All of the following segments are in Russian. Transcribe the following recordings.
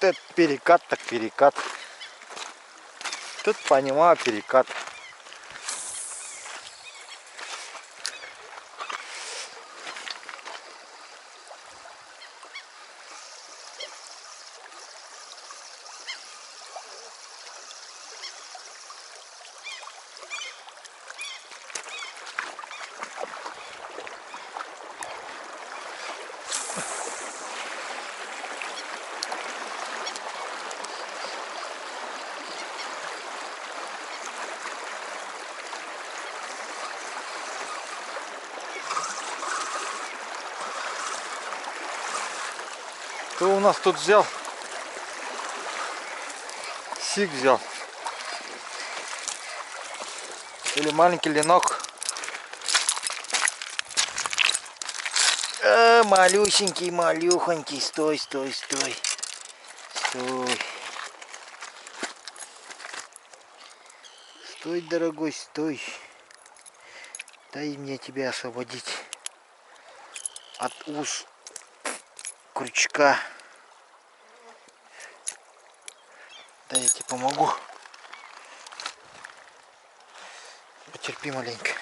это перекат, так перекат. Тут понимаю, перекат. Кто у нас тут взял? Сик взял. Или маленький ленок. Малюсенький, малюхонький. Стой, стой, стой. Стой. Стой, дорогой, стой. Дай мне тебя освободить от уз крючка. Да, я тебе помогу. Потерпи маленько.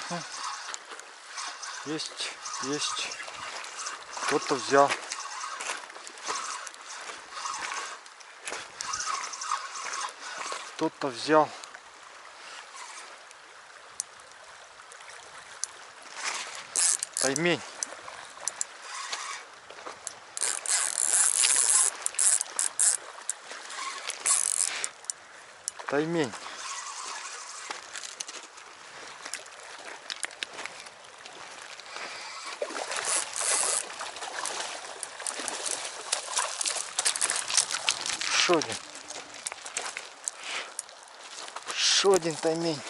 Ага. Есть, есть. Кто-то взял. Кто-то взял. Таймень. Таймень. Еще один таймень.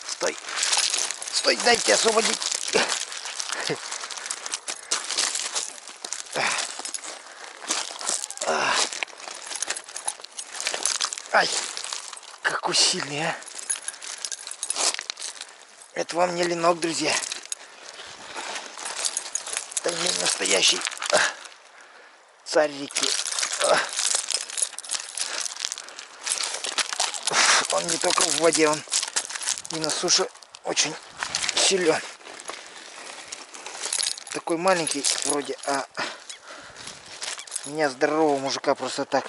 Стой. Стой, дайте освободить. Ай, какой сильный, а. Это вам не ленок, друзья. Таймень настоящий. Царь реки. Он не только в воде, он и на суше очень силен. Такой маленький вроде, а меня здорового мужика просто так.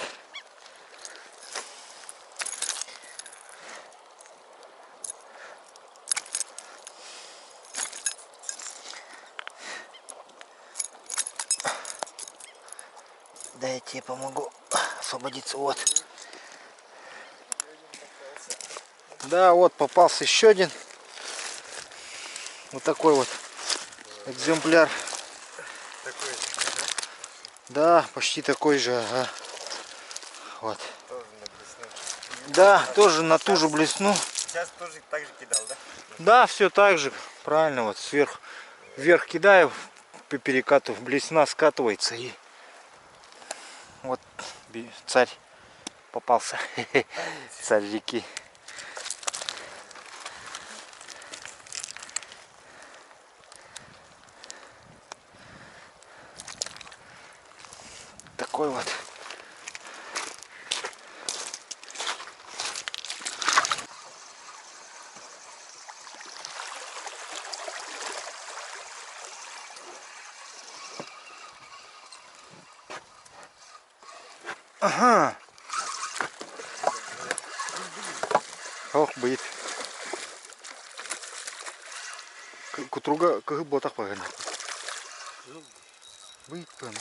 Да, я тебе помогу освободиться. Вот. Да, вот попался еще один. Вот такой вот экземпляр. Такой же, да, почти такой же. Ага. Вот. тоже на блесну. Да, тоже на ту же блесну. Сейчас тоже так же кидал, да? Да, все так же. Правильно, вот сверху вверх кидаю, по перекату блесна скатывается и вот царь попался. Царь реки. Такой вот. Ага. Ох, будет. Кутруга, как ботах погонял. Выпьем.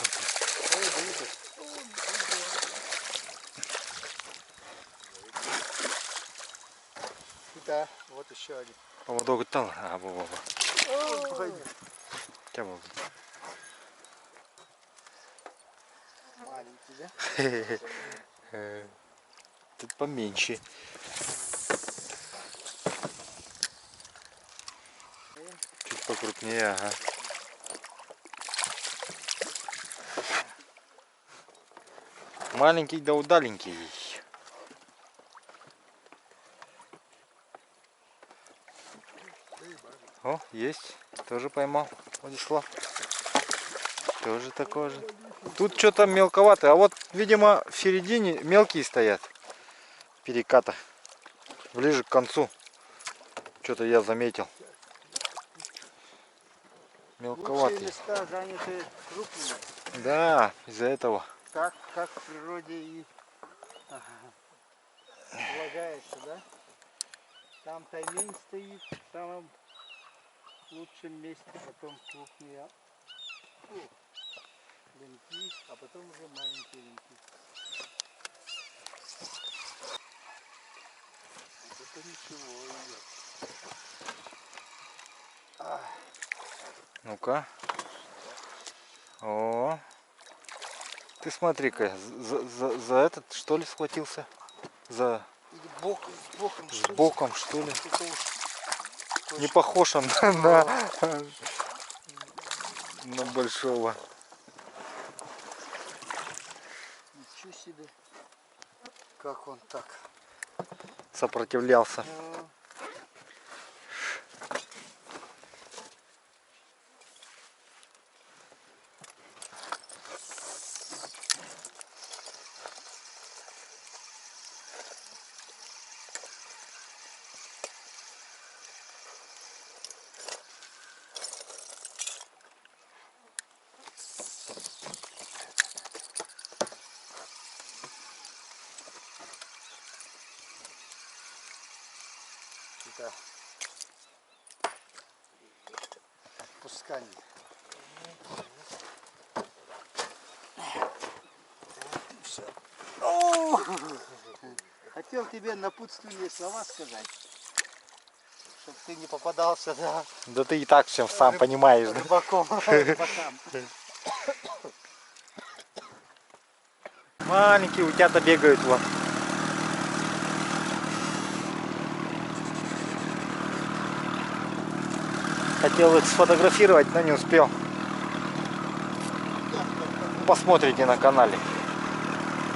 Да, вот еще один. Поводок там, а во. Тебя Маленький, да? тут поменьше. Чуть покрупнее, ага. Маленький да удаленький. О, есть. Тоже поймал. Владислав. Тоже такой же. Тут что-то мелковато. А вот, видимо, в середине мелкие стоят. Переката. Ближе к концу. Что-то я заметил. Лучшие Мелковатые. места заняты крупными. Да, из-за этого. Так, как в природе и полагается, да? Там таймень стоит в самом лучшем месте, потом крупные линки, а потом уже маленькие линки. Вот это ничего идет. Ну-ка. О. Ты смотри-ка, за этот что ли схватился? За Или боком, с боком что ли? Это уж Не похож он на большого. ничего себе. Как он так? Сопротивлялся. Это пускание. Все. Хотел тебе напутственные слова сказать, чтобы ты не попадался, да, Да ты и так все сам понимаешь. Да? рыбакам. Маленькие утята бегают вон. Хотел их сфотографировать, но не успел. Посмотрите на канале.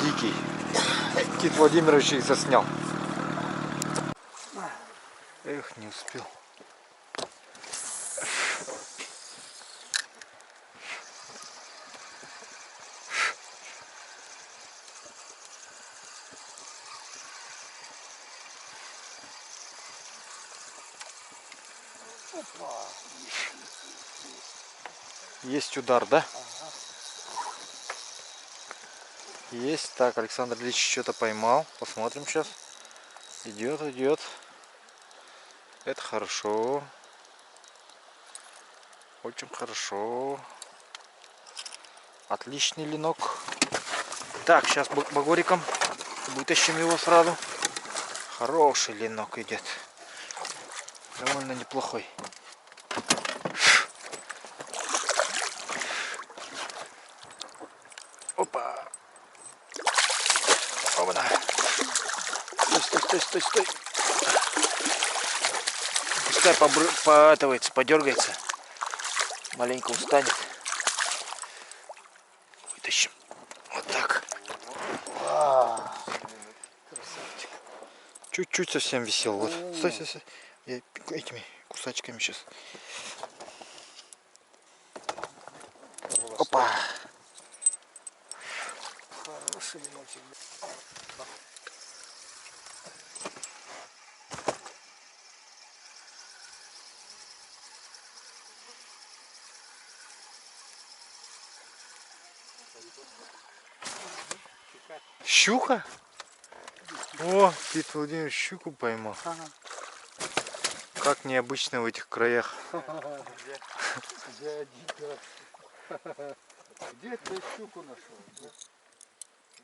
Дикий. Кит Владимирович их заснял. Эх, не успел. Есть удар, да? Есть. Так, Александр Ильич что-то поймал. Посмотрим сейчас. Идет, идет. Это хорошо. Очень хорошо. Отличный ленок. Так, сейчас багориком вытащим его сразу. Хороший ленок идет. Довольно неплохой. Опа. Опа. Стой. Пускай поэтовается, подергается. Маленько устанет. Вытащим. Вот так. Красавчик. Чуть-чуть совсем висел. Вот. Стой. Я этими кусачками сейчас. Опа. Хороший леночек. Щука? О, Кит Владимирович щуку поймал. Ага. Как необычно в этих краях. Где один, Где ты щуку нашел? Да?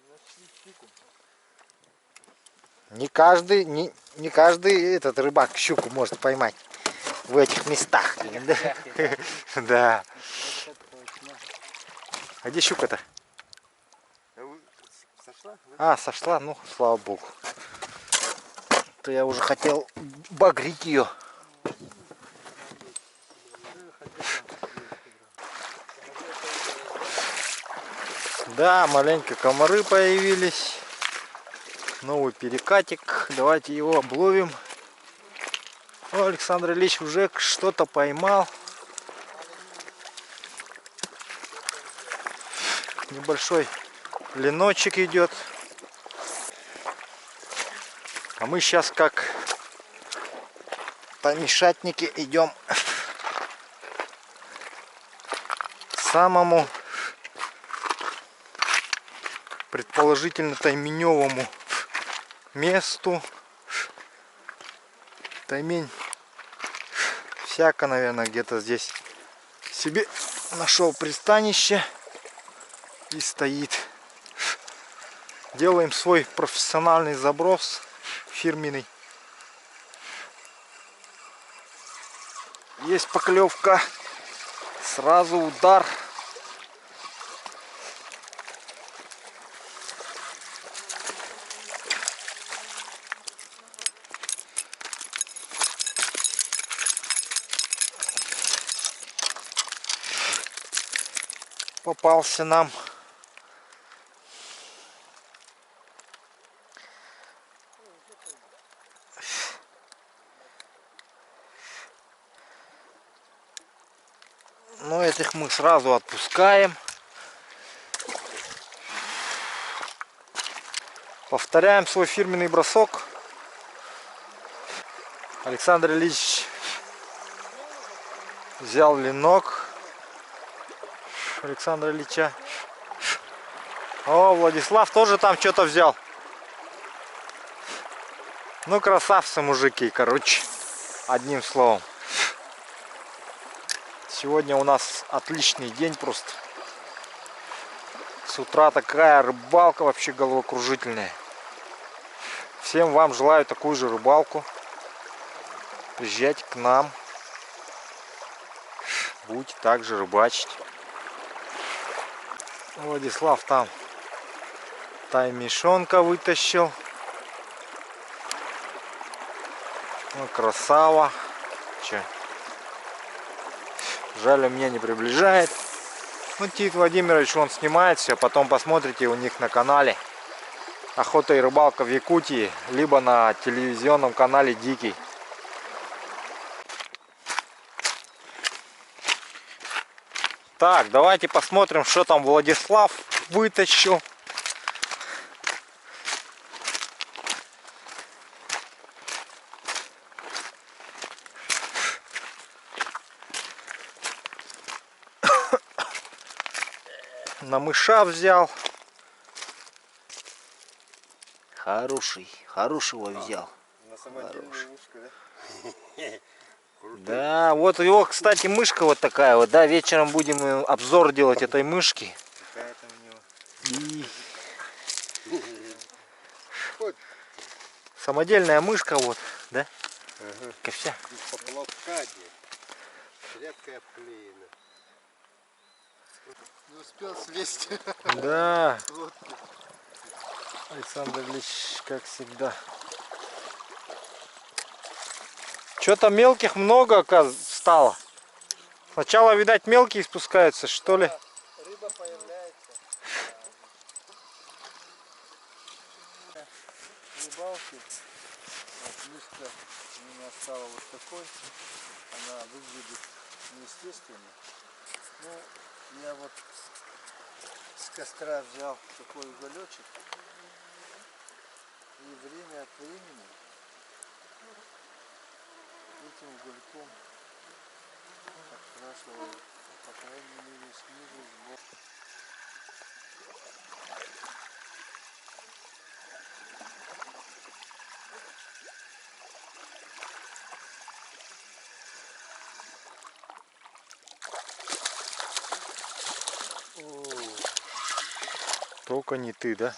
Нашли щуку. Не каждый этот рыбак щуку может поймать в этих местах. Да. Это точно. А где щука-то? Сошла? А, сошла, ну, слава богу. То я уже хотел багрить ее. Да, маленько комары появились. Новый перекатик. Давайте его обловим. О, Александр Ильич уже что-то поймал. Небольшой леночек идет. А мы сейчас как помешатники идем к самому предположительно тайменевому месту. Таймень всяко, наверное, где-то здесь себе нашел пристанище и стоит. Делаем свой профессиональный заброс фирменный. Есть поклевка, сразу удар. Попался нам. Но этих мы сразу отпускаем. Повторяем свой фирменный бросок. Александр Ильич взял ленок Александра Ильича. О, Владислав тоже там что-то взял. Ну, красавцы, мужики, короче, одним словом. Сегодня у нас отличный день просто. С утра такая рыбалка вообще головокружительная. Всем вам желаю такую же рыбалку. Приезжайте к нам. Будете также рыбачить. Владислав там таймишонка вытащил. Ну, красава. Че? Жаль, у меня не приближает. Ну, Тит Владимирович, он снимает все. Потом посмотрите у них на канале Охота и рыбалка в Якутии. Либо на телевизионном канале Дикий. Так, давайте посмотрим, что там Владислав вытащил. На мыша взял. Хорошего взял. На самодельную ушко, да? Да, вот его, кстати, мышка вот такая вот, да, вечером будем обзор делать этой мышки. Какая там у него? И самодельная мышка вот, да? Ага. Вся. Из поплавка, редкая плина. Не успел слезть. Да, Вот. Александр Ильич, как всегда. Что-то мелких много, оказывается, стало. Сначала, видать, мелкие спускаются, что ли? Рыба появляется. Рыбалки. Вот мышка у меня стала вот такой. Она выглядит неестественно. Ну, я вот с костра взял такой уголечек. И время от времени этим угольком подкрашиваю, по крайней мере, снизу сбоку. Только не ты, да?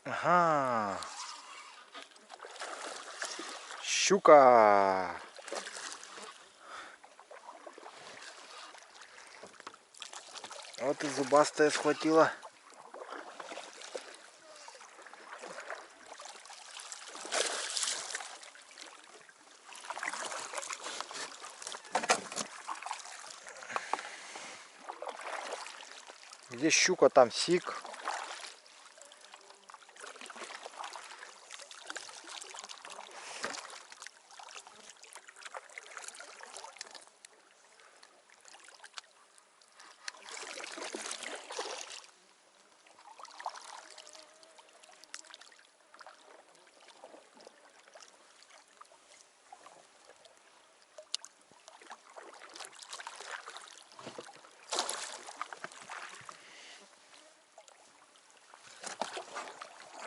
Ага. Щука. Вот и зубастая схватила. Где щука, там сик.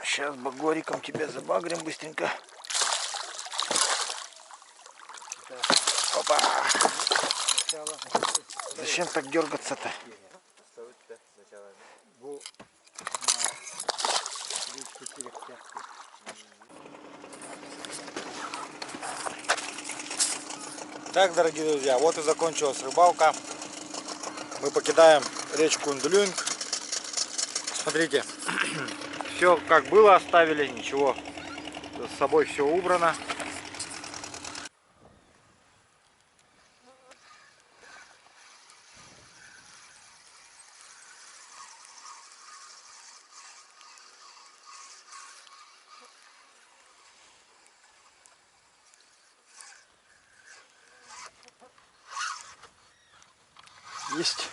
Сейчас багориком тебя забагрим быстренько. Опа! Зачем так дергаться-то? Так, дорогие друзья, вот и закончилась рыбалка. Мы покидаем речку Ндлюнг. Смотрите, все как было оставили, ничего, с собой все убрано. Есть.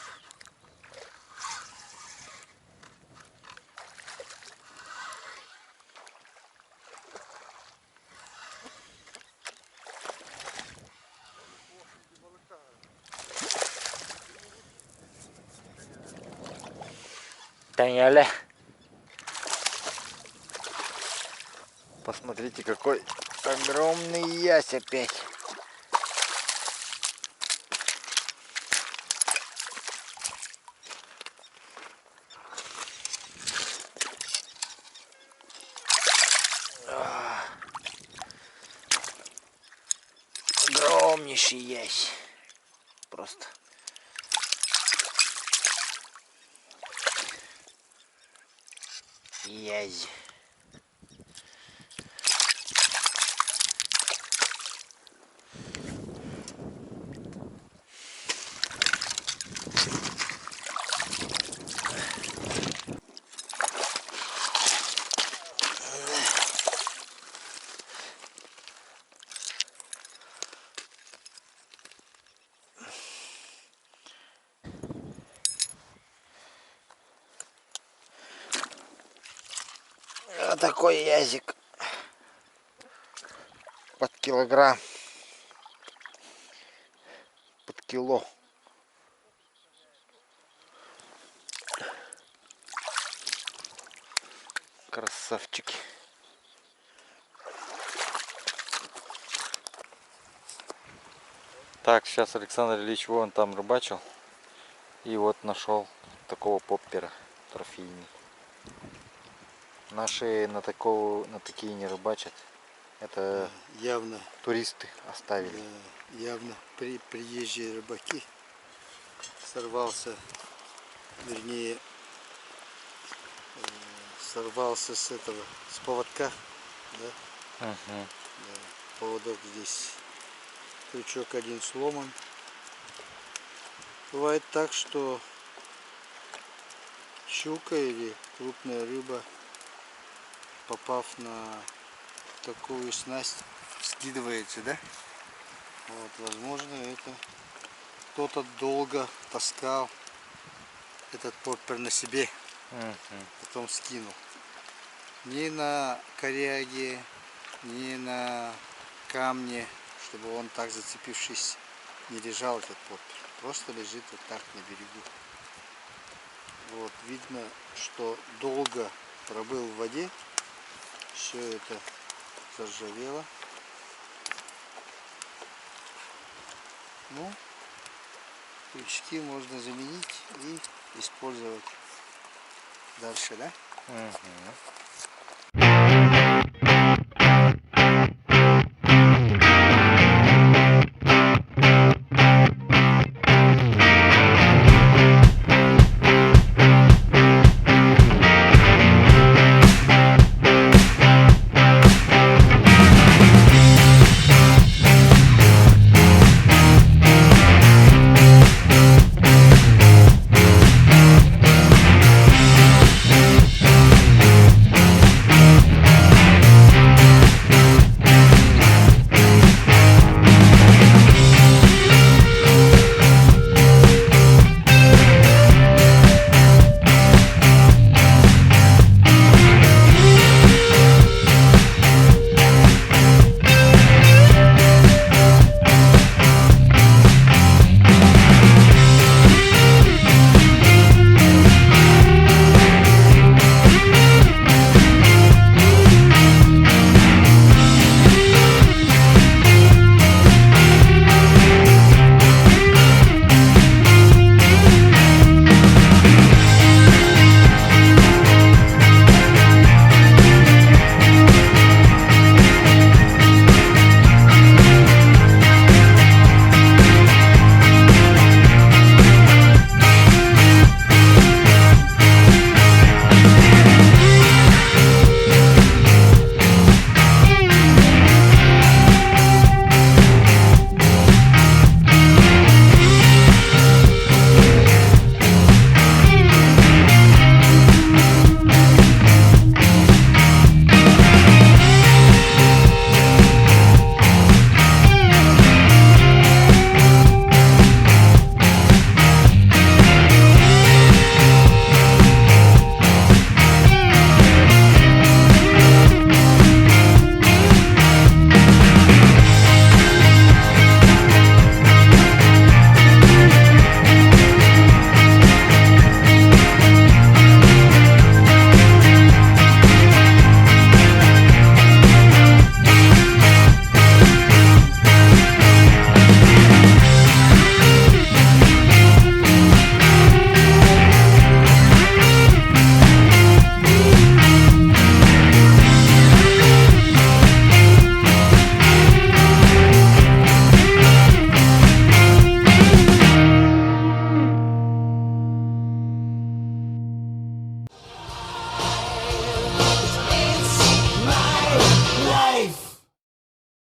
Таняля. Посмотрите, какой огромный ясь опять. Огромнейший ясь. Просто. Язь. Вот такой язик. Под килограмм. Под кило. Красавчики. Так, сейчас Александр Ильич вон там рыбачил. И вот нашел такого поппера трофейный. Наши на такие не рыбачат. Это Явно, туристы оставили. явно приезжие рыбаки. Вернее, сорвался с поводка. Да? Угу. Да, поводок здесь, крючок один сломан. Бывает так, что щука или крупная рыба, попав на такую снасть, скидывается, да? Вот, возможно, это кто-то долго таскал этот поппер на себе, потом скинул. Ни на коряге, ни на камне, чтобы он так зацепившись не лежал этот поппер. Просто лежит вот так на берегу. Вот, видно, что долго пробыл в воде. Все это заржавело. Ну, крючки можно заменить и использовать дальше, да?